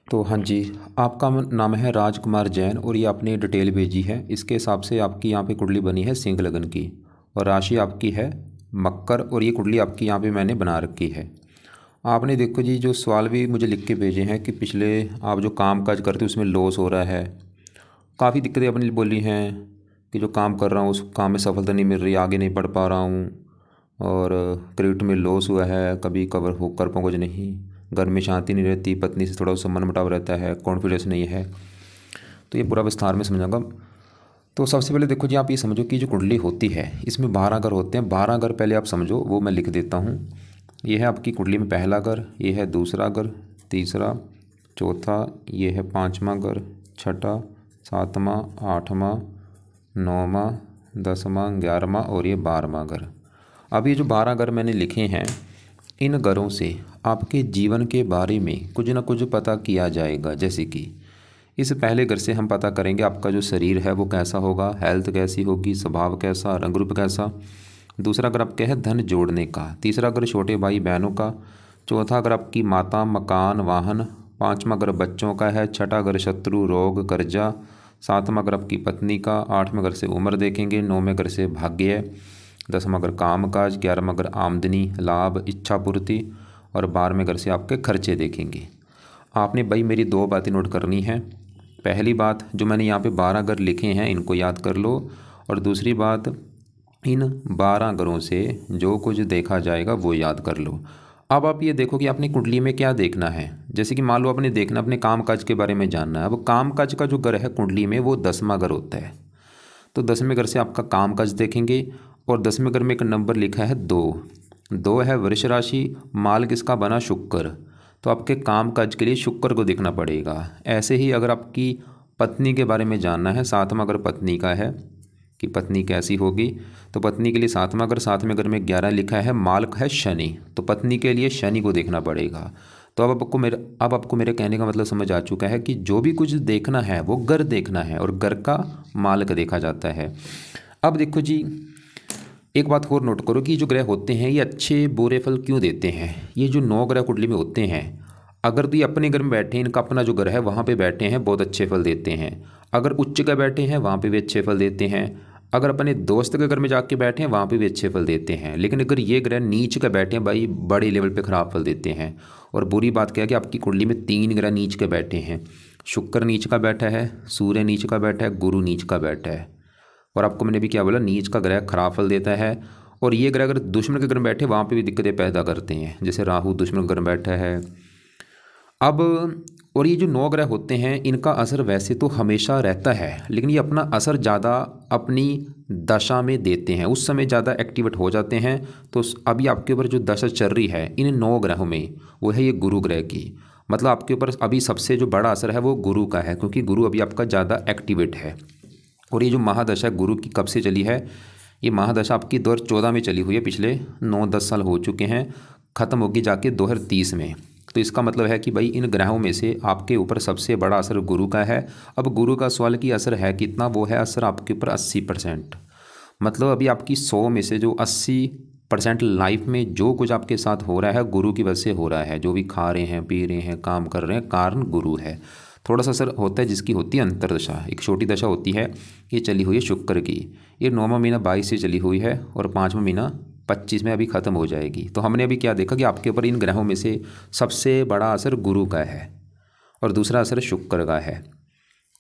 तो हाँ जी, आपका नाम है राजकुमार जैन और ये आपने डिटेल भेजी है। इसके हिसाब से आपकी यहाँ पे कुंडली बनी है सिंह लगन की और राशि आपकी है मकर और ये कुंडली आपकी यहाँ पे मैंने बना रखी है। आपने देखो जी जो सवाल भी मुझे लिख के भेजे हैं कि पिछले आप जो काम काज करते हो उसमें लॉस हो रहा है। काफ़ी दिक्कतें अपनी बोली हैं कि जो काम कर रहा हूँ उस काम में सफलता नहीं मिल रही, आगे नहीं बढ़ पा रहा हूँ और क्रेडिट में लॉस हुआ है, कभी कवर हो कर पाऊँ कुछ नहीं, घर में शांति नहीं रहती, पत्नी से थोड़ा सा मनमुटाव रहता है, कॉन्फिडेंस नहीं है। तो ये पूरा विस्तार में समझाऊंगा। तो सबसे पहले देखो जी, आप ये समझो कि जो कुंडली होती है इसमें 12 घर होते हैं। 12 घर पहले आप समझो, वो मैं लिख देता हूँ। ये है आपकी कुंडली में पहला घर, ये है दूसरा घर, तीसरा, चौथा, ये है पाँचवा घर, छठा, सातवां, आठवां, नौवां, 10वां, 11वां और ये 12वां घर। अब ये जो 12 घर मैंने लिखे हैं, इन घरों से आपके जीवन के बारे में कुछ ना कुछ पता किया जाएगा। जैसे कि इस पहले घर से हम पता करेंगे आपका जो शरीर है वो कैसा होगा, हेल्थ कैसी होगी, स्वभाव कैसा, रंग रूप कैसा। दूसरा घर आपका है धन जोड़ने का, तीसरा घर छोटे भाई बहनों का, चौथा घर आपकी माता, मकान, वाहन, पाँचवा घर बच्चों का है, छठा घर शत्रु, रोग, कर्जा, सातवां घर आपकी पत्नी का, आठवें घर से उम्र देखेंगे, नौवें घर से भाग्य, 10वां घर काम काज, 11वां घर आमदनी, लाभ, इच्छा पूर्ति और 12वें घर से आपके खर्चे देखेंगे। आपने भाई मेरी दो बातें नोट करनी है। पहली बात, जो मैंने यहाँ पे 12 घर लिखे हैं इनको याद कर लो, और दूसरी बात, इन 12 घरों से जो कुछ देखा जाएगा वो याद कर लो। अब आप ये देखो कि आपने कुंडली में क्या देखना है। जैसे कि मान लो आपने देखना अपने काम काज के बारे में जानना है। अब काम काज का जो घर है कुंडली में वो 10वां घर होता है। तो 10वें घर से आपका काम काज देखेंगे और 10वें घर में एक नंबर लिखा है 2। 2 है वृष राशि, माल किसका बना, शुक्र। तो आपके काम काज के लिए शुक्र को देखना पड़ेगा। ऐसे ही अगर आपकी पत्नी के बारे में जानना है, 7वां घर पत्नी का है कि पत्नी कैसी होगी, तो पत्नी के लिए 7वां घर, 7वें घर में 11 लिखा है, माल है शनि, तो पत्नी के लिए शनि को देखना पड़ेगा। तो अब आपको मेरे कहने का मतलब समझ आ चुका है कि जो भी कुछ देखना है वो घर देखना है और घर का माल का देखा जाता है। अब देखो जी, एक बात और नोट करो कि जो ग्रह होते हैं ये अच्छे बुरे फल क्यों देते हैं। ये जो 9 ग्रह कुंडली में होते हैं, अगर तो ये अपने घर में बैठे हैं, इनका अपना जो घर है वहाँ पे बैठे हैं, बहुत अच्छे फल देते हैं। अगर उच्च का बैठे हैं वहाँ पे भी अच्छे फल देते हैं। अगर अपने दोस्त के घर में जाके बैठे हैं वहाँ पे भी अच्छे फल देते हैं। लेकिन अगर ये ग्रह नीच का बैठे हैं भाई, बड़े लेवल पे खराब फल देते हैं। और बुरी बात क्या है कि आपकी कुंडली में 3 ग्रह नीच के बैठे हैं। शुक्र नीच का बैठा है, सूर्य नीच का बैठा है, गुरु नीच का बैठा है। और आपको मैंने भी क्या बोला, नीच का ग्रह खराब फल देता है। और ये ग्रह अगर दुश्मन के घर में बैठे वहाँ पे भी दिक्कतें पैदा करते हैं, जैसे राहु दुश्मन के घर में बैठा है। अब और ये जो 9 ग्रह होते हैं इनका असर वैसे तो हमेशा रहता है, लेकिन ये अपना असर ज़्यादा अपनी दशा में देते हैं, उस समय ज़्यादा एक्टिवेट हो जाते हैं। तो अभी आपके ऊपर जो दशा चल रही है इन 9 ग्रहों में, वो है ये गुरु ग्रह की। मतलब आपके ऊपर अभी सबसे जो बड़ा असर है वो गुरु का है, क्योंकि गुरु अभी आपका ज़्यादा एक्टिवेट है। और ये जो महादशा गुरु की कब से चली है, ये महादशा आपकी 2014 में चली हुई है, पिछले 9-10 साल हो चुके हैं, ख़त्म होगी जाके 2030 में। तो इसका मतलब है कि भाई इन ग्रहों में से आपके ऊपर सबसे बड़ा असर गुरु का है। अब गुरु का सवाल की असर है कितना, वो है असर आपके ऊपर 80%। मतलब अभी आपकी 100 में से जो 80% लाइफ में जो कुछ आपके साथ हो रहा है गुरु की वजह से हो रहा है। जो भी खा रहे हैं, पी रहे हैं, काम कर रहे हैं, कारण गुरु है। थोड़ा सा असर होता है जिसकी होती है अंतरदशा, एक छोटी दशा होती है, ये चली हुई है शुक्र की। ये 9वां महीना 22 से चली हुई है और 5वां महीना 25 में अभी ख़त्म हो जाएगी। तो हमने अभी क्या देखा कि आपके ऊपर इन ग्रहों में से सबसे बड़ा असर गुरु का है और दूसरा असर शुक्र का है।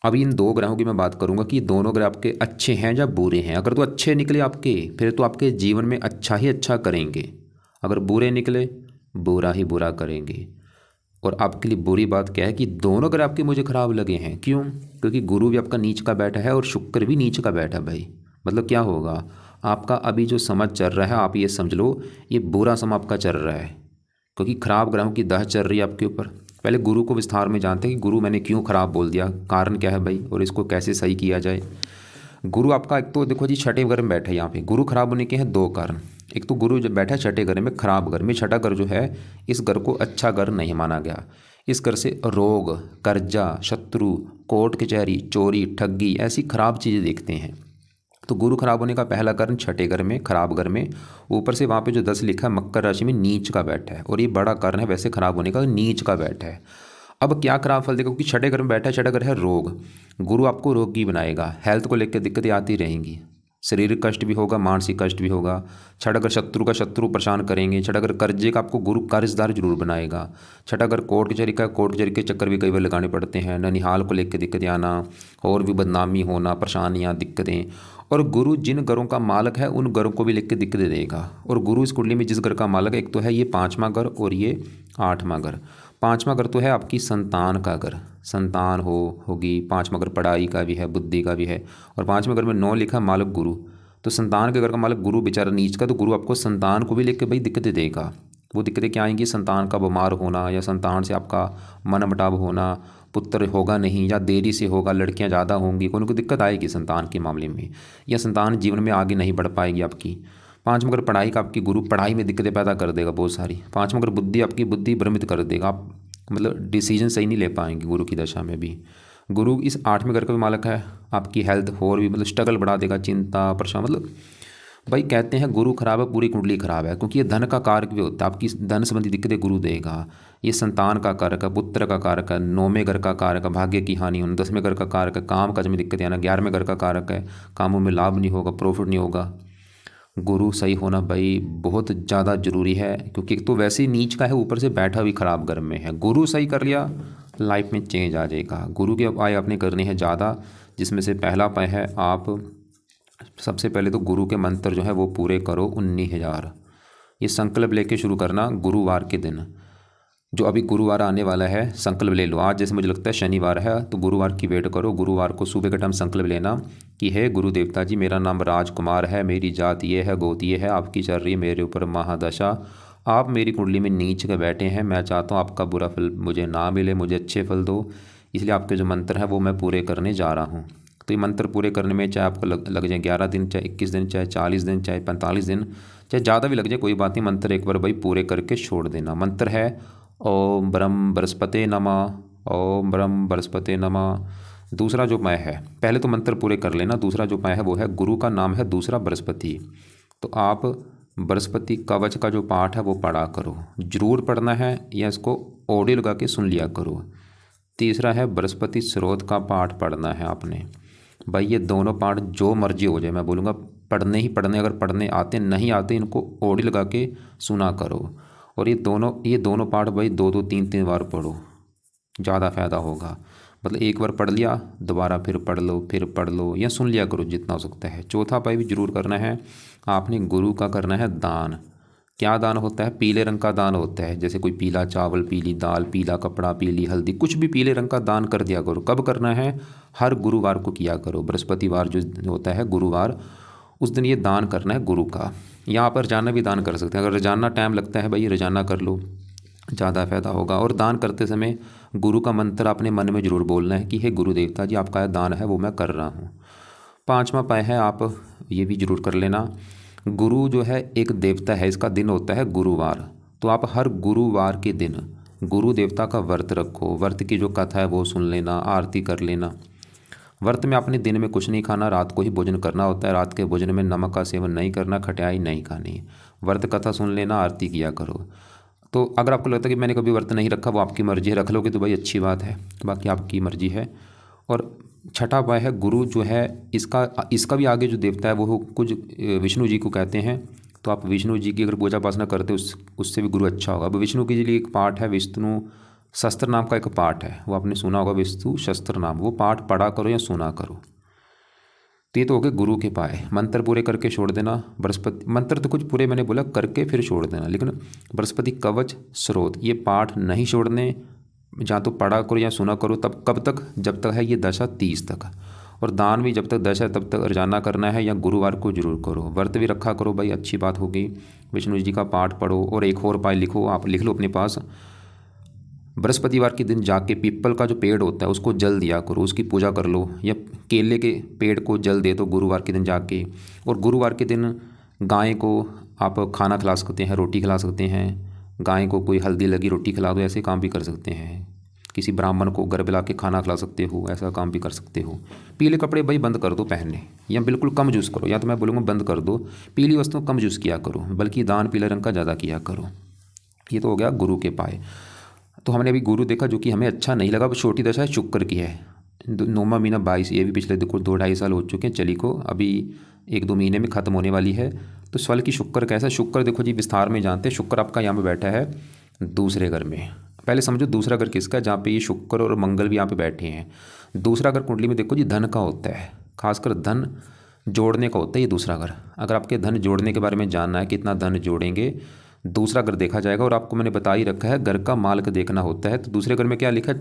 अभी इन 2 ग्रहों की मैं बात करूंगा कि दोनों ग्रह आपके अच्छे हैं या बुरे हैं। अगर तो अच्छे निकले आपके, फिर तो आपके जीवन में अच्छा ही अच्छा करेंगे। अगर बुरे निकले, बुरा ही बुरा करेंगे। और आपके लिए बुरी बात क्या है कि दोनों ग्रह आपके मुझे खराब लगे हैं। क्यों? क्योंकि गुरु भी आपका नीच का बैठा है और शुक्र भी नीच का बैठा है भाई। मतलब क्या होगा, आपका अभी जो समाज चल रहा है, आप ये समझ लो ये बुरा समय आपका चल रहा है, क्योंकि खराब ग्रहों की दह चल रही है आपके ऊपर। पहले गुरु को विस्तार में जानते हैं कि गुरु मैंने क्यों खराब बोल दिया, कारण क्या है भाई, और इसको कैसे सही किया जाए। गुरु आपका एक तो देखो जी छठे घर में बैठा है। यहाँ पे गुरु खराब होने के हैं 2 कारण। एक तो गुरु जब बैठा है छठे घर में, खराब घर में, छठा घर जो है इस घर को अच्छा घर नहीं माना गया। इस घर से रोग, कर्जा, शत्रु, कोर्ट कचहरी, चोरी, ठगी, ऐसी खराब चीज़ें देखते हैं। तो गुरु खराब होने का पहला कारण छठे घर में, खराब घर में। ऊपर से वहाँ पे जो 10 लिखा है मकर राशि में नीच का बैठा है, और ये बड़ा कारण है वैसे खराब होने का, नीच का बैठा है। अब क्या खराब फल देगा, क्योंकि छठे घर में बैठा है, छठा घर है रोग। गुरु आपको रोगी बनाएगा, हेल्थ को लेकर दिक्कतें आती रहेंगी, शारीरिक कष्ट भी होगा, मानसिक कष्ट भी होगा। छठा घर शत्रु का शत्रु परेशान करेंगे। छठा घर कर्जे का आपको गुरु कर्जदार जरूर बनाएगा। छठा घर कोर्ट कचहरी का, कोर्ट कचहरी के चक्कर भी कई बार लगाने पड़ते हैं। ननिहाल को लेकर दिक्कतें आना, और भी बदनामी होना, परेशानियाँ, दिक्कतें। और गुरु जिन घरों का मालक है उन घरों को भी लेकर दिक्कतें देगा। और गुरु इस कुंडली में जिस घर का मालक है, एक तो है ये 5वां घर और ये 8वां घर। 5वां घर तो है आपकी संतान का घर, संतान होगी। 5वां घर पढ़ाई का भी है, बुद्धि का भी है। और 5वें घर में 9 लिखा मालक गुरु, तो संतान के घर का मालक गुरु बेचारा नीच का, तो गुरु आपको संतान को भी लेकर भाई दिक्कतें देगा। वो दिक्कतें क्या आएंगी, संतान का बीमार होना, या संतान से आपका मनमुटाव होना, पुत्र होगा नहीं या देरी से होगा, लड़कियां ज़्यादा होंगी, कोई दिक्कत आएगी संतान के मामले में, या संतान जीवन में आगे नहीं बढ़ पाएगी आपकी। 5वां घर पढ़ाई का आपकी गुरु पढ़ाई में दिक्कतें पैदा कर देगा बहुत सारी। 5वां घर बुद्धि आपकी बुद्धि भ्रमित कर देगा, आप मतलब डिसीजन सही नहीं ले पाएंगे गुरु की दशा में भी। गुरु इस 8वें घर का भी मालक है, आपकी हेल्थ और भी मतलब स्ट्रगल बढ़ा देगा, चिंता परेशान, मतलब भाई कहते हैं गुरु खराब है पूरी कुंडली खराब है, क्योंकि ये धन का कारक भी होता है, आपकी धन संबंधी दिक्कतें गुरु देगा। ये संतान का कारक है, पुत्र का कारक है, 9वें घर का कारक है, भाग्य की हानि होना, 10वें घर का कारक है, काम काज में दिक्कतें आना, 11वें घर का कारक है, कामों में लाभ नहीं होगा, प्रॉफिट नहीं होगा। गुरु सही होना भाई बहुत ज़्यादा जरूरी है, क्योंकि एक तो वैसे ही नीच का है, ऊपर से बैठा भी खराब घर में है। गुरु सही कर लिया, लाइफ में चेंज आ जाएगा। गुरु के उपाय आपने करने हैं ज़्यादा, जिसमें से पहला उपाय है आप सबसे पहले तो गुरु के मंत्र जो है वो पूरे करो 19,000। ये संकल्प लेके शुरू करना गुरुवार के दिन, जो अभी गुरुवार आने वाला है संकल्प ले लो। आज जैसे मुझे लगता है शनिवार है, तो गुरुवार की वेट करो। गुरुवार को सुबह के टाइम संकल्प लेना कि हे गुरु देवता जी, मेरा नाम राजकुमार है, मेरी जात ये है, गोत ये है, आपकी चल रही है मेरे ऊपर महादशा, आप मेरी कुंडली में नीच के बैठे हैं, मैं चाहता हूँ आपका बुरा फल मुझे ना मिले, मुझे अच्छे फल दो, इसलिए आपके जो मंत्र हैं वो मैं पूरे करने जा रहा हूँ। तो ये मंत्र पूरे करने में चाहे आपको लग जाए 11 दिन, चाहे 21 दिन, चाहे 40 दिन, चाहे 45 दिन, चाहे ज़्यादा भी लग जाए, कोई बात नहीं। मंत्र एक बार भाई पूरे करके छोड़ देना। मंत्र है ओम ब्रह्म बृहस्पते नमः, ओम ब्रह्म बृहस्पते नमः। दूसरा जो उपाय है, पहले तो मंत्र पूरे कर लेना, दूसरा जो उपाय है वो है गुरु का नाम है दूसरा बृहस्पति, तो आप बृहस्पति कवच का जो पाठ है वो पढ़ा करो, जरूर पढ़ना है, या इसको ऑडियो लगा के सुन लिया करो। तीसरा है बृहस्पति स्रोत का पाठ पढ़ना है आपने। भाई ये दोनों पाठ जो मर्जी हो जाए, मैं बोलूँगा पढ़ने ही पढ़ने, अगर पढ़ने आते नहीं आते इनको ऑडियो लगा के सुना करो। और ये दोनों पाठ भाई 2-2 3-3 बार पढ़ो, ज़्यादा फ़ायदा होगा। मतलब एक बार पढ़ लिया, दोबारा फिर पढ़ लो, फिर पढ़ लो, या सुन लिया करो जितना हो सकता है। चौथा उपाय भी जरूर करना है आपने, गुरु का करना है दान। क्या दान होता है, पीले रंग का दान होता है, जैसे कोई पीला चावल, पीली दाल, पीला कपड़ा, पीली हल्दी, कुछ भी पीले रंग का दान कर दिया करो। कब करना है, हर गुरुवार को किया करो। बृहस्पतिवार जो होता है गुरुवार, उस दिन ये दान करना है गुरु का। यहाँ पर रोजाना भी दान कर सकते हैं, अगर रोजाना टाइम लगता है भाई रोजाना कर लो, ज़्यादा फायदा होगा। और दान करते समय गुरु का मंत्र अपने मन में जरूर बोलना है कि हे गुरु देवता जी, आपका दान है वो मैं कर रहा हूँ। 5वां उपाय है, आप ये भी जरूर कर लेना, गुरु जो है एक देवता है, इसका दिन होता है गुरुवार, तो आप हर गुरुवार के दिन गुरु देवता का व्रत रखो। व्रत की जो कथा है वो सुन लेना, आरती कर लेना। व्रत में आपने दिन में कुछ नहीं खाना, रात को ही भोजन करना होता है। रात के भोजन में नमक का सेवन नहीं करना, खटाई नहीं खानी। व्रत कथा सुन लेना, आरती किया करो। तो अगर आपको लगता है कि मैंने कभी व्रत नहीं रखा, वो आपकी मर्जी है, रख लोगे तो भाई अच्छी बात है, बाकी आपकी मर्जी है। और छठा उपाय है, गुरु जो है इसका भी आगे जो देवता है वो कुछ विष्णु जी को कहते हैं, तो आप विष्णु जी की अगर पूजा उपासना करते हो उससे भी गुरु अच्छा होगा। अब विष्णु के लिए एक पाठ है, विष्णु शस्त्र नाम का एक पाठ है, वो आपने सुना होगा, विष्णु शस्त्र नाम, वो पाठ पढ़ा करो या सुना करो। तो ये तो हो गए गुरु के उपाय। मंत्र पूरे करके छोड़ देना। बृहस्पति मंत्र तो कुछ पूरे मैंने बोला करके फिर छोड़ देना, लेकिन बृहस्पति कवच स्रोत ये पाठ नहीं छोड़ने, जहाँ तो पढ़ा करो या सुना करो। तब कब तक, जब तक है ये दशा 30 तक। और दान भी जब तक दशा तब तक रोजाना करना है, या गुरुवार को जरूर करो। व्रत भी रखा करो भाई, अच्छी बात होगी। विष्णु जी का पाठ पढ़ो। और एक और उपाय लिखो, आप लिख लो अपने पास, बृहस्पतिवार के दिन जाके पीपल का जो पेड़ होता है उसको जल दिया करो, उसकी पूजा कर लो, या केले के पेड़ को जल दे दो गुरुवार के दिन जाके। और गुरुवार के दिन गाय को आप खाना खिला सकते हैं, रोटी खिला सकते हैं। गाय को कोई हल्दी लगी रोटी खिला दो, ऐसे काम भी कर सकते हैं। किसी ब्राह्मण को घर बुला के खाना खिला सकते हो, ऐसा काम भी कर सकते हो। पीले कपड़े भाई बंद कर दो पहनने, या बिल्कुल कम यूज़ करो, या तो मैं बोलूँगा बंद कर दो, पीली वस्तु कम यूज़ किया करो, बल्कि दान पीले रंग का ज़्यादा किया करो। ये तो हो गया गुरु के उपाय। तो हमने अभी गुरु देखा जो कि हमें अच्छा नहीं लगा। अब छोटी दशा है शुक्र की है, 9वां महीना 22, ये भी पिछले देखो 2-2.5 साल हो चुके हैं चली को, अभी 1-2 महीने में ख़त्म होने वाली है। तो सवाल कि शुक्र कैसा, शुक्र देखो जी विस्तार में जानते हैं। शुक्र आपका यहाँ पे बैठा है दूसरे घर में। पहले समझो दूसरा घर किसका है, जहाँ पे ये शुक्र और मंगल भी यहाँ पे बैठे हैं। दूसरा घर कुंडली में देखो जी धन का होता है, खासकर धन जोड़ने का होता है ये दूसरा घर। अगर आपके धन जोड़ने के बारे में जानना है, कितना धन जोड़ेंगे, दूसरा घर देखा जाएगा। और आपको मैंने बता ही रखा है घर का मालक देखना होता है। तो दूसरे घर में क्या लिखा है,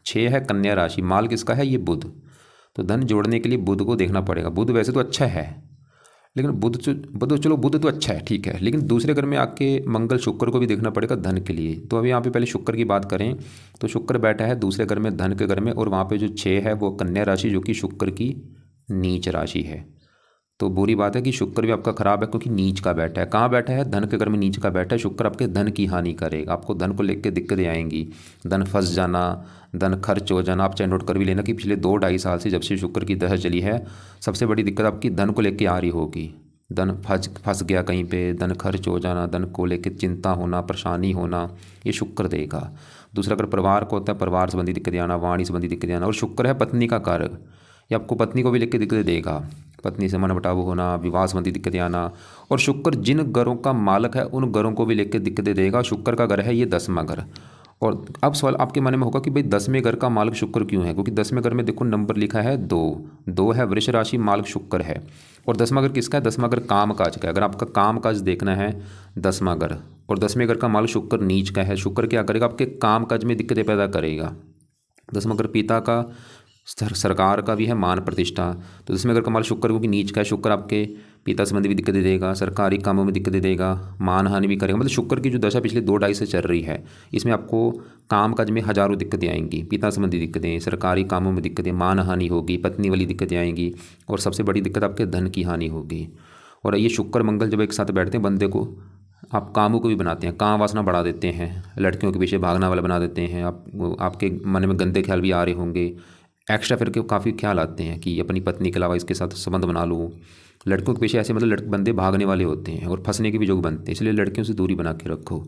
6 है कन्या राशि, माल किसका है, ये बुध। तो धन जोड़ने के लिए बुध को देखना पड़ेगा। बुध वैसे तो अच्छा है, लेकिन बुध तो अच्छा है ठीक है, लेकिन दूसरे घर में आके मंगल शुक्र को भी देखना पड़ेगा धन के लिए। तो अभी यहाँ पे पहले शुक्र की बात करें तो शुक्र बैठा है दूसरे घर में, धन के घर में, और वहाँ पे जो 6 है वो कन्या राशि जो कि शुक्र की नीच राशि है। तो बुरी बात है कि शुक्र भी आपका खराब है क्योंकि नीच का बैठा है। कहाँ बैठा है, धन के घर में नीच का बैठा है। शुक्र आपके धन की हानि करेगा, आपको धन को लेकर दिक्कतें आएंगी, धन फंस जाना, धन खर्च हो जाना। आप चाहे नोट कर भी लेना कि पिछले 2-2.5 साल से जब से शुक्र की दशा चली है, सबसे बड़ी दिक्कत आपकी धन को लेकर आ रही होगी। धन फंस गया कहीं पे, धन खर्च हो जाना, धन को लेकर चिंता होना, परेशानी होना, ये शुक्र देगा। दूसरा अगर परिवार को होता है, परिवार संबंधी दिक्कतें आना, वाणी संबंधी दिक्कतें आना। और शुक्र है पत्नी का कारक, ये आपको पत्नी को भी लेकर दिक्कतें देगा, पत्नी से मनमुटाव होना, विवाह संबंधी दिक्कतें आना। और शुक्र जिन घरों का मालक है उन घरों को भी लेकर दिक्कतें देगा। शुक्र का घर है ये 10वां घर। और अब सवाल आपके मन में होगा कि भाई 10वें घर का मालक शुक्र क्यों है, क्योंकि 10वें घर में देखो नंबर लिखा है 2 है, वृष राशि, मालक शुक्र है। और 10वां घर किसका है, 10वां घर काम काज का है। अगर आपका काम काज देखना है 10वां घर, और 10वें घर का मालक शुक्र नीच का है, शुक्र क्या करेगा, आपके काम काज में दिक्कतें पैदा करेगा। 10वां घर पिता का, सरकार का भी है, मान प्रतिष्ठा। तो 10वें घर का मालक शुक्र क्योंकि नीच का है, शुक्र आपके पिता संबंधी भी दिक्कतें देगा, सरकारी कामों में दिक्कतें देगा, मान हानि भी करेगा। मतलब शुक्र की जो दशा पिछले 2-2.5 से चल रही है, इसमें आपको काम काज में हजारों दिक्कतें आएंगी, पिता संबंधी दिक्कतें, सरकारी कामों में दिक्कतें, मान हानि होगी, पत्नी वाली दिक्कतें आएंगी, और सबसे बड़ी दिक्कत आपके धन की हानि होगी। और ये शुक्र मंगल जब एक साथ बैठते हैं, बंदे को आप कामों को भी बनाते हैं, काम वासना बढ़ा देते हैं, लड़कियों के पीछे भागना वाला बना देते हैं। आपके मन में गंदे ख्याल भी आ रहे होंगे, एक्स्ट्रा फिर के काफ़ी ख्याल आते हैं कि अपनी पत्नी के अलावा इसके साथ संबंध बना लूँ। लड़कों के पीछे ऐसे मतलब बंदे भागने वाले होते हैं और फंसने के भी योग बनते हैं, इसलिए लड़कियों से दूरी बना के रखो,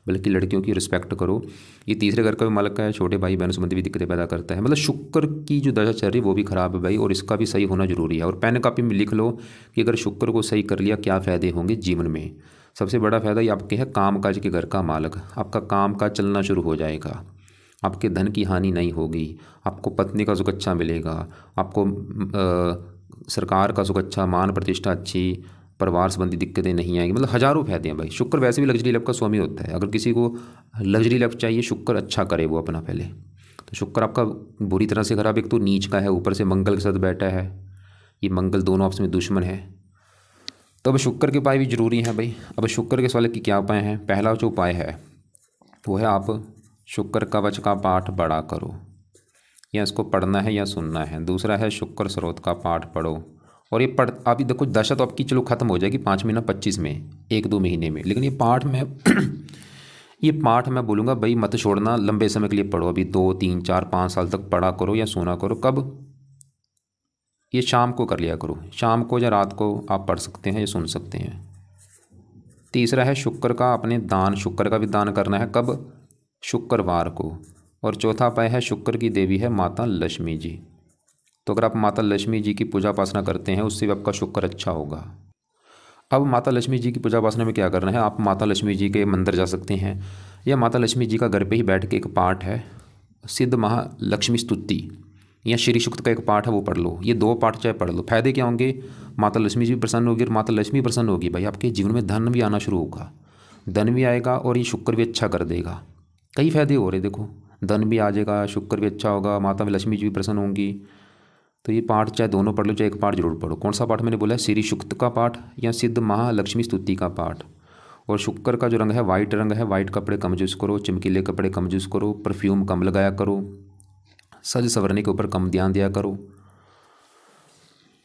बल्कि लड़कियों की रिस्पेक्ट करो। ये तीसरे घर का भी मालक है, छोटे भाई बहनों संबंधी भी दिक्कतें पैदा करता है। मतलब शुक्र की जो दशा चल रही है वो भी खराब है भाई, और इसका भी सही होना जरूरी है। और पेन कापी में लिख लो कि अगर शुक्र को सही कर लिया क्या फ़ायदे होंगे जीवन में। सबसे बड़ा फ़ायदा ये आपके है काम काज के घर का मालक, आपका काम काज चलना शुरू हो जाएगा, आपके धन की हानि नहीं होगी, आपको पत्नी का सुख अच्छा मिलेगा, आपको सरकार का सुख अच्छा, मान प्रतिष्ठा अच्छी, परिवार संबंधी दिक्कतें नहीं आएंगी। मतलब हजारों फायदे हैं भाई। शुक्र वैसे भी लग्जरी लाइफ का स्वामी होता है, अगर किसी को लग्जरी लाइफ चाहिए शुक्र अच्छा करे वो अपना पहले। तो शुक्र आपका बुरी तरह से खराब, एक तो नीच का है, ऊपर से मंगल के साथ बैठा है, ये मंगल दोनों आपस में दुश्मन है। तो अब शुक्र के उपाय भी जरूरी हैं भाई। अब शुक्र के सवाल की क्या उपाय हैं, पहला जो उपाय है वो है आप शुक्र कवच का पाठ पढ़ा करो, या इसको पढ़ना है या सुनना है। दूसरा है शुक्र स्रोत का पाठ पढ़ो, और ये पढ़ अभी देखो दशा तो आपकी चलो ख़त्म हो जाएगी 5 महीना 25 में, 1-2 महीने में, लेकिन ये पाठ में ये पाठ मैं बोलूँगा भाई मत छोड़ना, लंबे समय के लिए पढ़ो। अभी 2-3-4-5 साल तक पढ़ा करो या सुना करो। कब, ये शाम को कर लिया करो, शाम को या रात को आप पढ़ सकते हैं या सुन सकते हैं। तीसरा है शुक्र का अपने दान, शुक्र का भी दान करना है, कब, शुक्रवार को। और चौथा उपाय है शुक्र की देवी है माता लक्ष्मी जी। तो अगर आप माता लक्ष्मी जी की पूजा उपासना करते हैं उससे भी आपका शुक्र अच्छा होगा। अब माता लक्ष्मी जी की पूजा उपासना में क्या करना है, आप माता लक्ष्मी जी के मंदिर जा सकते हैं, या माता लक्ष्मी जी का घर पे ही बैठ के एक पाठ है सिद्ध महालक्ष्मी स्तुति, या श्री सूक्त का एक पाठ है वो पढ़ लो। ये 2 पाठ चाहे पढ़ लो, फायदे क्या होंगे, माता लक्ष्मी जी भी प्रसन्न होगी और माता लक्ष्मी प्रसन्न होगी भाई, आपके जीवन में धन भी आना शुरू होगा, धन भी आएगा और ये शुक्र भी अच्छा कर देगा। कई फायदे हो रहे देखो, धन भी आ जाएगा, शुक्र भी अच्छा होगा, माता लक्ष्मी जी भी प्रसन्न होंगी। तो ये पाठ चाहे दोनों पढ़ लो, चाहे एक पाठ जरूर पढ़ो। कौन सा पाठ मैंने बोला है, श्री सूक्त का पाठ या सिद्ध महालक्ष्मी स्तुति का पाठ। और शुक्र का जो रंग है वाइट रंग है, वाइट कपड़े कम यूज़ करो, चमकीले कपड़े कम यूज़ करो, परफ्यूम कम लगाया करो, सज संवरने के ऊपर कम ध्यान दिया करो।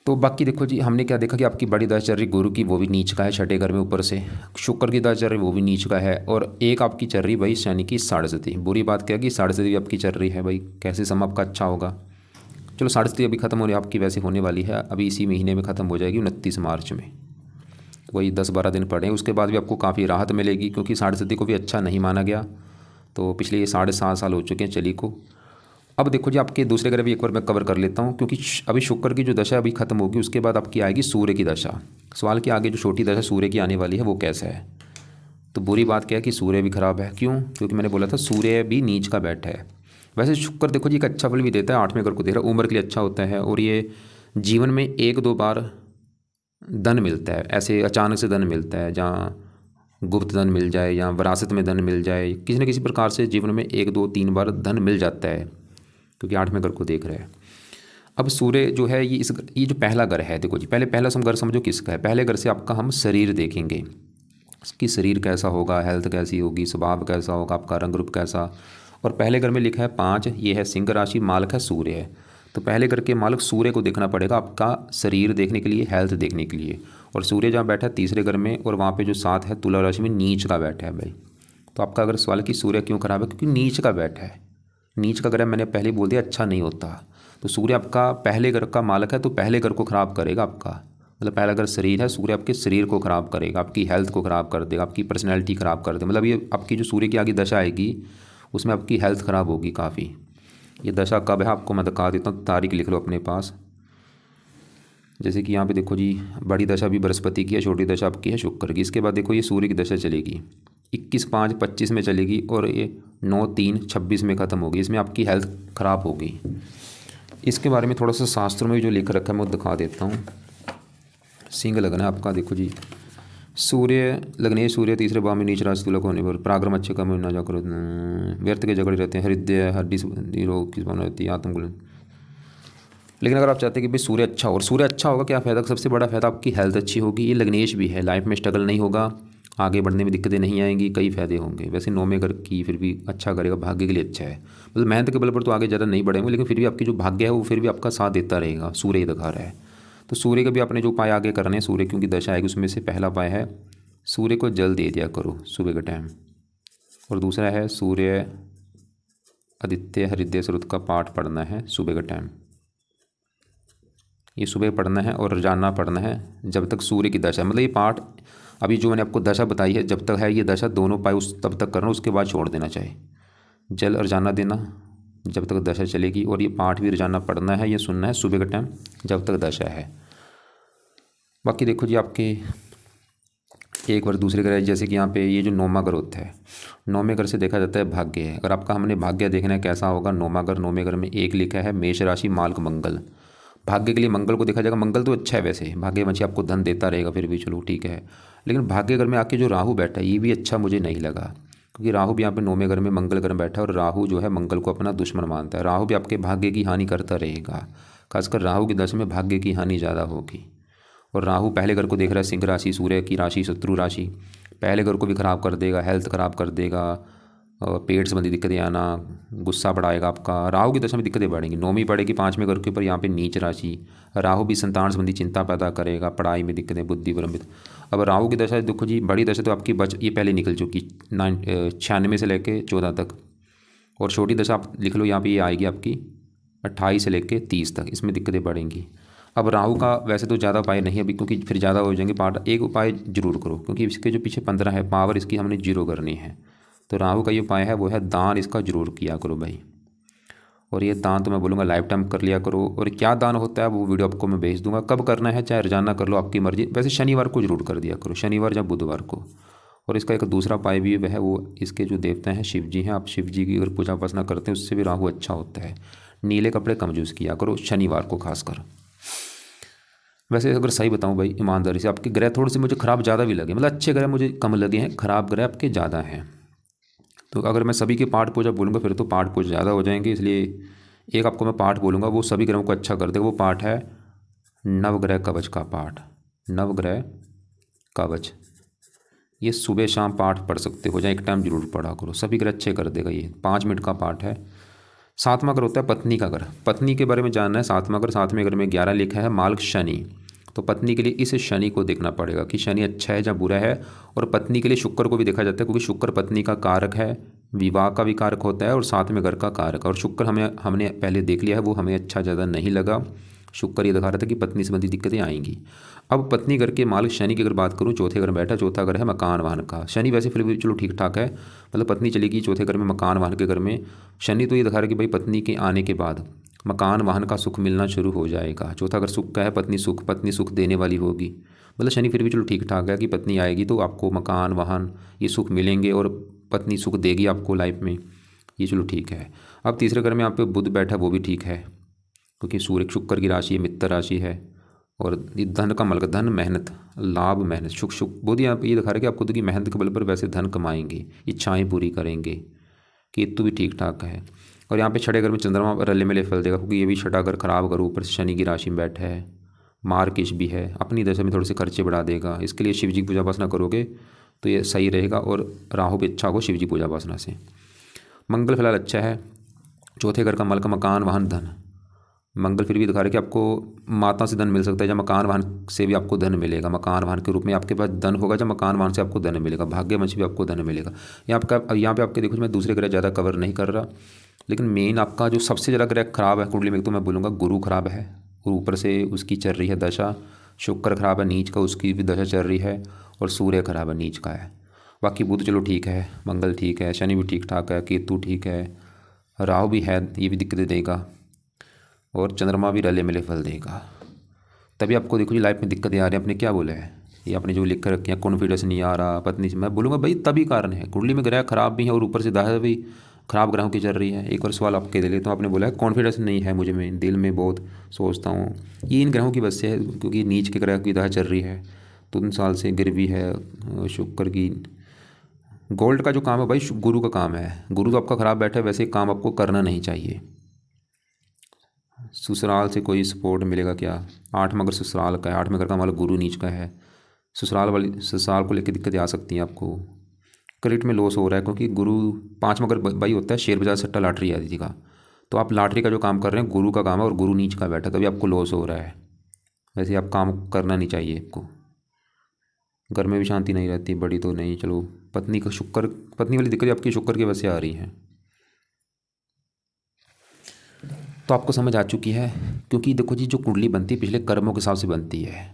तो बाकी देखो जी, हमने क्या देखा कि आपकी बड़ी दशा चल रही गुरु की, वो भी नीच का है 6ठे घर में, ऊपर से शुक्र की दशा चल रही वो भी नीच का है, और एक आपकी चल रही भाई शनि की साढ़ेसती। बुरी बात क्या कि साढ़ेसती भी आपकी चल रही है भाई, कैसे समय आपका अच्छा होगा। चलो साढ़ेसती अभी ख़त्म हो रही है आपकी, वैसे होने वाली है, अभी इसी महीने में ख़त्म हो जाएगी 29 मार्च में, वही 10-12 दिन पड़े, उसके बाद भी आपको काफ़ी राहत मिलेगी, क्योंकि साढ़ेसती को भी अच्छा नहीं माना गया। तो पिछले ये 7.5 साल हो चुके हैं चली को। अब देखो जी आपके दूसरे ग्रह भी एक बार मैं कवर कर लेता हूँ, क्योंकि अभी शुक्र की जो दशा अभी खत्म होगी उसके बाद आपकी आएगी सूर्य की दशा। सवाल के आगे जो छोटी दशा सूर्य की आने वाली है वो कैसा है। तो बुरी बात क्या है कि सूर्य भी खराब है। क्यों? क्योंकि मैंने बोला था सूर्य भी नीच का बैठा है। वैसे शुक्र देखो जी एक अच्छा फल भी देता है, 8वें घर को दे रहा है, उम्र के लिए अच्छा होता है, और ये जीवन में 1-2 बार धन मिलता है, ऐसे अचानक से धन मिलता है, जहाँ गुप्त धन मिल जाए या विरासत में धन मिल जाए, किसी न किसी प्रकार से जीवन में 1-2-3 बार धन मिल जाता है, क्योंकि 8वें घर को देख रहे हैं। अब सूर्य जो है ये जो पहला घर है, देखो जी पहले पहला घर समझो किसका है। पहले घर से आपका हम शरीर देखेंगे कि शरीर कैसा होगा, हेल्थ कैसी होगी, स्वभाव कैसा होगा, आपका रंग रूप कैसा। और पहले घर में लिखा है 5, ये है सिंह राशि, मालक है सूर्य है। तो पहले घर के मालक सूर्य को देखना पड़ेगा आपका शरीर देखने के लिए, हेल्थ देखने के लिए। और सूर्य जहाँ बैठा है तीसरे घर में, और वहाँ पे जो 7 है तुला राशि में नीच का बैठा है भाई। तो आपका अगर सवाल कि सूर्य क्यों खराब है, क्योंकि नीच का बैठा है। नीच का ग्रह मैंने पहले बोल दिया अच्छा नहीं होता। तो सूर्य आपका पहले घर का मालक है, तो पहले घर को खराब करेगा आपका, मतलब पहला घर शरीर है, सूर्य आपके शरीर को खराब करेगा, आपकी हेल्थ को खराब कर देगा, आपकी पर्सनैलिटी खराब कर देगा। मतलब ये आपकी जो सूर्य की आगे दशा आएगी उसमें आपकी हेल्थ खराब होगी काफ़ी। ये दशा कब है आपको मैं दिखा देता हूँ, तारीख लिख लो अपने पास। जैसे कि यहाँ पे देखो जी बड़ी दशा भी बृहस्पति की है, छोटी दशा आपकी है शुक्र की। इसके बाद देखो ये सूर्य की दशा चलेगी 21-5-25 में चलेगी, और ये 9-3-26 में ख़त्म होगी। इसमें आपकी हेल्थ ख़राब होगी। इसके बारे में थोड़ा सा शास्त्रों में भी जो लिख रखा है मैं वो दिखा देता हूँ। सिंह लगना है आपका, देखो जी सूर्य लगने, सूर्य तीसरे भाव में नीच राशि तुलक होने पर पराक्रम अच्छे कम ना जाकर व्यर्थ के झगड़े रहते हैं, हृदय हड्डी रोग की भावना रहती है, आत्मकुलन। लेकिन अगर आप चाहते हैं कि भाई सूर्य अच्छा हो, और सूर्य अच्छा होगा क्या फ़ायदा, सबसे बड़ा फ़ायदा आपकी हेल्थ अच्छी होगी। ये लग्नेश भी है, लाइफ में स्ट्रगल नहीं होगा, आगे बढ़ने में दिक्कतें नहीं आएंगी, कई फ़ायदे होंगे। वैसे 9वें घर की फिर भी अच्छा करेगा, भाग्य के लिए अच्छा है। मतलब मेहनत के बल पर तो आगे ज़्यादा नहीं बढ़ेंगे, लेकिन फिर भी आपकी जो भाग्य है वो फिर भी आपका साथ देता रहेगा, सूर्य ही दिखा रहा है। तो सूर्य के भी अपने जो उपाय आगे करने हैं, सूर्य क्योंकि दशा आएगी उसमें से पहला उपाय है सूर्य को जल दे दिया करो सुबह के टाइम, और दूसरा है सूर्य आदित्य हृदय स्रोत का पाठ पढ़ना है सुबह के टाइम। ये सुबह पढ़ना है और रोजाना पढ़ना है जब तक सूर्य की दशा, मतलब ये पाठ अभी जो मैंने आपको दशा बताई है जब तक है ये दशा, दोनों उपाय उस तब तक करना, उसके बाद छोड़ देना चाहिए। जल रोजाना देना जब तक दशा चलेगी, और ये पाठ भी रोजाना पढ़ना है, ये सुनना है सुबह के टाइम जब तक दशा है। बाकी देखो जी आपके एक बार दूसरे ग्रह, जैसे कि यहाँ पे ये जो 9वां घर होता है, 9वें घर से देखा जाता है भाग्य है। अगर आपका हमने भाग्य देखना है कैसा होगा, 9वां घर, 9वें घर में एक लिखा है मेष राशि मालक मंगल। भाग्य के लिए मंगल को देखा जाएगा, मंगल तो अच्छा है वैसे, भाग्यवंशी आपको धन देता रहेगा, फिर भी चलो ठीक है। लेकिन भाग्य घर में आके जो राहु बैठा है ये भी अच्छा मुझे नहीं लगा, क्योंकि राहु भी यहाँ पे 9वें घर में मंगल घर में बैठा है, और राहु जो है मंगल को अपना दुश्मन मानता है। राहु भी आपके भाग्य की हानि करता रहेगा, खासकर राहु की दशा में भाग्य की हानि ज़्यादा होगी। और राहु पहले घर को देख रहा है सिंह राशि, सूर्य की राशि, शत्रु राशि, पहले घर को भी ख़राब कर देगा, हेल्थ ख़राब कर देगा, पेट संबंधी दिक्कतें आना, गुस्सा बढ़ाएगा आपका। राहु की दशा में दिक्कतें बढ़ेंगी, 9वीं पड़ेगी 5वें घर के ऊपर, यहाँ पे नीच राशि। राहु भी संतान संबंधी चिंता पैदा करेगा, पढ़ाई में दिक्कतें, बुद्धि विलंबित। अब राहु की दशा देखो जी बड़ी दशा तो आपकी ये पहले निकल चुकी 96 से लेके 14 तक, और छोटी दशा आप लिख लो यहाँ पे ये आएगी आपकी 28 से लेके 30 तक, इसमें दिक्कतें बढ़ेंगी। अब राहु का वैसे तो ज़्यादा उपाय नहीं अभी, क्योंकि फिर ज़्यादा हो जाएंगे पार्ट। एक उपाय जरूर करो, क्योंकि इसके जो पीछे 15 है पावर इसकी हमने 0 करनी है। तो राहु का ये उपाय है वो है दान, इसका जरूर किया करो भाई। और ये दान तो मैं बोलूँगा लाइफ टाइम कर लिया करो। और क्या दान होता है वो वीडियो आपको मैं भेज दूंगा, कब करना है चाहे रोजाना कर लो आपकी मर्जी। वैसे शनिवार को जरूर कर दिया करो, शनिवार या बुधवार को। और इसका एक दूसरा उपाय भी है वो, इसके जो देवता हैं शिव जी हैं, आप शिव जी की अगर पूजा उपासना करते हैं उससे भी राहु अच्छा होता है। नीले कपड़े कम यूज़ किया करो शनिवार को खासकर। वैसे अगर सही बताऊं भाई ईमानदारी से, आपके ग्रह थोड़े से मुझे ख़राब ज़्यादा भी लगे, मतलब अच्छे ग्रह मुझे कम लगे हैं, ख़राब ग्रह आपके ज़्यादा हैं। तो अगर मैं सभी के पाठ पूजा बोलूँगा फिर तो पाठ पूजा ज़्यादा हो जाएंगे, इसलिए एक आपको मैं पाठ बोलूँगा वो सभी ग्रहों को अच्छा कर देगा। वो पाठ है नवग्रह कवच का पाठ, नवग्रह कवच। ये सुबह शाम पाठ पढ़ सकते हो, जाए एक टाइम जरूर पढ़ा करो, सभी ग्रह अच्छे कर देगा। ये 5 मिनट का पाठ है। 7वां घर होता है पत्नी का घर, पत्नी के बारे में जानना है। 7वां घर, 7वें घर में 11 लिखा है मालक शनि। तो पत्नी के लिए इस शनि को देखना पड़ेगा कि शनि अच्छा है या बुरा है। और पत्नी के लिए शुक्र को भी देखा जाता है, क्योंकि शुक्र पत्नी का कारक है, विवाह का भी कारक होता है और 7वें घर का कारक। और शुक्र हमने पहले देख लिया है, वो हमें अच्छा ज़्यादा नहीं लगा। शुक्र ये दिखा रहा था कि पत्नी संबंधी दिक्कतें आएंगी। अब पत्नी घर के मालिक शनि की अगर बात करूँ, चौथे घर में बैठा, चौथा घर है मकान वाहन का। शनि वैसे फिर भी चलो ठीक ठाक है, मतलब पत्नी चलेगी चौथे घर में मकान वाहन के घर में। शनि तो ये दिखा रहा है कि भाई पत्नी के आने के बाद मकान वाहन का सुख मिलना शुरू हो जाएगा। चौथा घर सुख का है, पत्नी सुख देने वाली होगी। मतलब शनि फिर भी चलो ठीक ठाक है कि पत्नी आएगी तो आपको मकान वाहन ये सुख मिलेंगे और पत्नी सुख देगी आपको लाइफ में, ये चलो ठीक है। अब तीसरे घर में यहाँ पे बुध बैठा, वो भी ठीक है क्योंकि सूर्य शुक्र की राशि है, मित्र राशि है और ये धन का मलक, धन मेहनत लाभ मेहनत सुख बुध यहाँ पे ये दिखा रहा है कि आप खुद की मेहनत के बल पर वैसे धन कमाएंगे, इच्छाएँ पूरी करेंगे, केतु भी ठीक ठाक है। और यहाँ पे छठे घर में चंद्रमा रले मिले फल देगा क्योंकि ये भी छठा घर खराब घर, ऊपर से शनि की राशि में बैठा है, मार्केश भी है, अपनी दशा में थोड़े से खर्चे बढ़ा देगा। इसके लिए शिव जी की पूजा उपासना करोगे तो ये सही रहेगा और राहु भी अच्छा होगा शिव जी पूजा उपासना से। मंगल फिलहाल अच्छा है, चौथे घर का मल का मकान वाहन धन। मंगल फिर भी दिखा रहा है कि आपको माता से धन मिल सकता है, जब मकान वाहन से भी आपको धन मिलेगा, मकान वाहन के रूप में आपके पास धन होगा, जब मकान वाहन से आपको धन मिलेगा, भाग्यवंश भी आपको धन मिलेगा। यहाँ पे आपके देखो मैं दूसरे ग्रह ज़्यादा कवर नहीं कर रहा, लेकिन मेन आपका जो सबसे ज़्यादा ग्रह खराब है कुंडली में तो मैं बोलूँगा गुरु खराब है और ऊपर से उसकी चल रही है दशा। शुक्र खराब है नीच का, उसकी भी दशा चल रही है और सूर्य खराब है नीच का है। बाकी बुध चलो ठीक है, मंगल ठीक है, शनि भी ठीक ठाक है, केतु ठीक है, राहु भी है, ये भी दिक्कतें देगा और चंद्रमा भी रले मिले फल देगा। तभी आपको देखो जी लाइफ में दिक्कतें आ रही हैं। आपने क्या बोला है, ये आपने जो लिख कर रखे हैं, कॉन्फिडेंस नहीं आ रहा पत्नी से, मैं बोलूँगा भाई तभी कारण है, कुंडली में ग्रह खराब भी है और ऊपर से दशा भी खराब ग्रहों की चल रही है। एक और सवाल आपके दे लेता हूँ, आपने बोला है कॉन्फिडेंस नहीं है मुझे, मैं दिल में बहुत सोचता हूँ, ये इन ग्रहों की वजह से है क्योंकि नीच के ग्रह की दशा चल रही है। तो 3 साल से गिरवी है शुक्र की। गोल्ड का जो काम है भाई गुरु का काम है, गुरु तो आपका खराब बैठा है, वैसे काम आपको करना नहीं चाहिए। ससुराल से कोई सपोर्ट मिलेगा क्या, 8 मगर ससुराल का है, 8 मगर का मतलब गुरु नीच का है, ससुराल को लेकर दिक्कतें आ सकती हैं आपको। क्रेडिट में लॉस हो रहा है क्योंकि गुरु 5 मगर भाई होता है शेयर बाजार सट्टा लॉटरी आदि का, तो आप लॉटरी का जो काम कर रहे हैं गुरु का काम है और गुरु नीच का बैठा, तभी आपको लॉस हो रहा है। वैसे आप काम करना नहीं चाहिए आपको। घर में भी शांति नहीं रहती, बड़ी तो नहीं, चलो पत्नी का शुक्र, पत्नी वाली दिक्कत आपकी शुक्र की वजह से आ रही है, तो आपको समझ आ चुकी है। क्योंकि देखो जी जो कुंडली बनती है पिछले कर्मों के हिसाब से बनती है।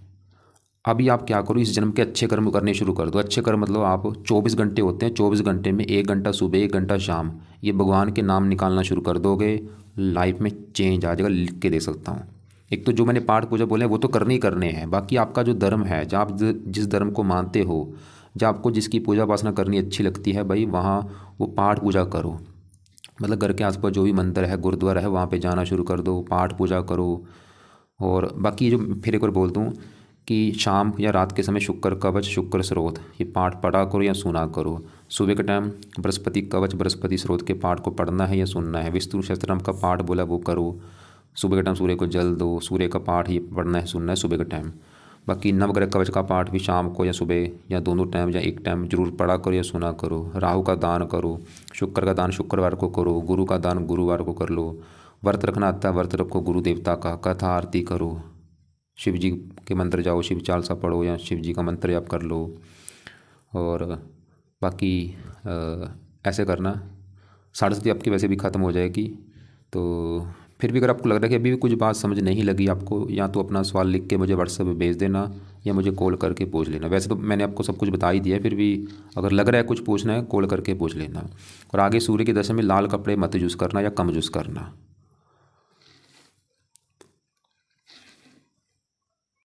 अभी आप क्या करो, इस जन्म के अच्छे कर्म करने शुरू कर दो। अच्छे कर्म मतलब आप 24 घंटे होते हैं, 24 घंटे में 1 घंटा सुबह 1 घंटा शाम ये भगवान के नाम निकालना शुरू कर दोगे, लाइफ में चेंज आ जाएगा। लिख के दे सकता हूँ। एक तो जो मैंने पाठ पूजा बोले वो तो करने ही करने हैं, बाकी आपका जो धर्म है, जहाँ आप जिस धर्म को मानते हो, जहाँ आपको जिसकी पूजा उपासना करनी अच्छी लगती है भाई वहाँ वो पाठ पूजा करो। मतलब घर के आसपास जो भी मंदिर है गुरुद्वारा है वहाँ पे जाना शुरू कर दो, पाठ पूजा करो। और बाकी जो फिर एक बार बोल दूँ कि शाम या रात के समय शुक्र कवच शुक्र स्रोत ये पाठ पढ़ा करो या सुना करो। सुबह के टाइम बृहस्पति कवच बृहस्पति स्रोत के पाठ को पढ़ना है या सुनना है। विष्णु सहस्त्रनाम का पाठ बोला वो करो। सुबह के टाइम सूर्य को जल दो, सूर्य का पाठ ये पढ़ना है सुनना है सुबह के टाइम। बाकी नवग्रह कवच का पाठ भी शाम को या सुबह या दोनों टाइम या एक टाइम जरूर पढ़ा करो या सुना करो। राहु का दान करो, शुक्र का दान शुक्रवार को करो, गुरु का दान गुरुवार को कर लो। व्रत रखना आता है व्रत रखो गुरु देवता का, कथा आरती करो, शिव जी के मंत्र जाओ, शिव चालीसा पढ़ो या शिव जी का मंत्र जाप कर लो। और बाकी ऐसे करना, सरस्वती आपकी वैसे भी ख़त्म हो जाएगी। तो फिर भी अगर आपको लग रहा है कि अभी भी कुछ बात समझ नहीं लगी आपको, या तो अपना सवाल लिख के मुझे व्हाट्सएप पे भेज देना या मुझे कॉल करके पूछ लेना। वैसे तो मैंने आपको सब कुछ बता ही दिया है, फिर भी अगर लग रहा है कुछ पूछना है कॉल करके पूछ लेना। और आगे सूर्य की दशा में लाल कपड़े मत यूज़ करना या कम यूज़ करना।